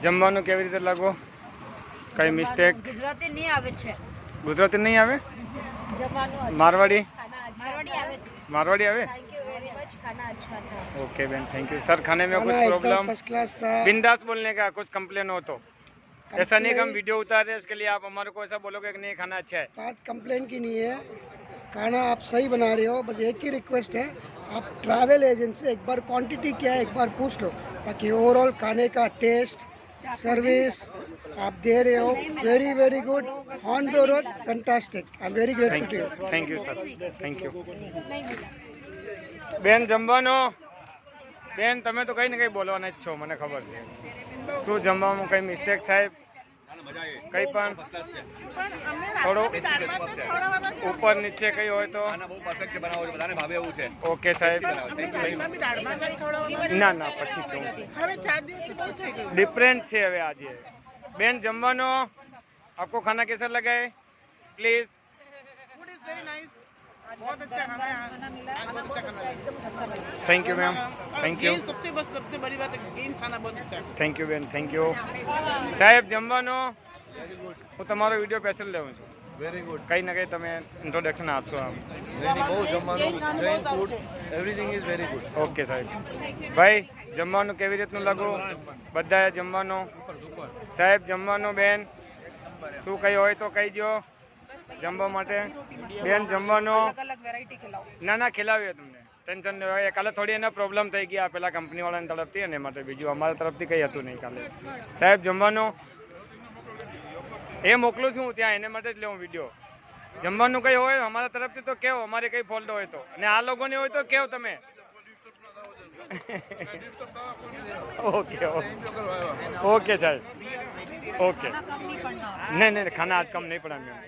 જમવાનું કેવી રીતે લાગો? કઈ મિસ્ટેક? ગુજરાતી નહીં આવે છે. ગુજરાતી નહીં આવે? જમવાનું મારવાડી? मारवाड़ी आवे. मारवाड़ी आवे? Thank you very much. खाना अच्छा था. ओके बहन, थैंक यू सर. खाने में कुछ प्रॉब्लम? फर्स्ट क्लास था. बिंदास बोलने का, कुछ कंप्लेन हो तो ऐसा नहीं कि हम वीडियो उतार रहे हैं इसके लिए आप हमारे को ऐसा बोलोगे कि नहीं खाना अच्छा है. बात कंप्लेन की नहीं है, खाना आप सही बना रहे हो. बस एक ही रिक्वेस्ट है, आप ट्रैवल एजेंट से एक बार क्वांटिटी क्या है एक बार पूछ लो. बाकी ओवरऑल खाने का टेस्ट, सर्विस आप दे रहे हो very very good. On the road fantastic. I am very grateful to you. Thank you sir, thank you. બેન જમવાનો? બેન તમે તો કઈ ને કઈ બોલવાના જ છો, મને ખબર છે. શું જમવામાં કઈ મિસ્ટેક સાહેબ? કઈ પણ થોડું ઉપર નીચે કઈ હોય તો? ઓકે સાહેબ. ના ના પછી કેવું ડિફરન્ટ છે હવે આજે. બેન જમવાનો આપકો ખાના કેસા લગા હે પ્લીઝ? बहुत अच्छा खाना है यहाँ बहुत अच्छा खाना है. Thank you ma'am, thank you. सबसे बड़ी बात है क्लीन खाना बहुत अच्छा है. થેન્ક યુ બેન, થેન્ક યુ. સાહેબ જમવાનો? હું તમારો વિડીયો સ્પેશિયલ લેવું છું. Very good. કઈ ને કઈ તમે ઇન્ટ્રોડક્શન આપશો આમ. બહુ જમવાનું Jain food everything is very good. Okay સાહેબ. ભાઈ જમવાનું કેવી રીતનું લાગ્યું? બધાએ જમવાનું? સાહેબ જમવાનું? બેન શું કઈ હોય તો કહીજો જમવા માટે. બેન જમવાનો? ના ના ખીલાવીએ તમને, ટેન્શન નહીં હોય. કાલે થોડી એને પ્રોબ્લેમ થઈ ગયા પેલા કંપનીવાળાની તરફથી અને માટે, બીજું અમારા તરફથી કંઈ હતું નહીં કાલે. સાહેબ જમવાનું? એ મોકલું છું હું ત્યાં, એને માટે જ લેવું વિડીયો. જમવાનું કંઈ હોય અમારા તરફથી તો કેવો, અમારે કંઈ ફોલ્ટ હોય તો, અને આ લોકોને હોય તો કેવો તમે. Okay okay sir, okay. नहीं नहीं खाना आज कम नहीं पड़ा मैम.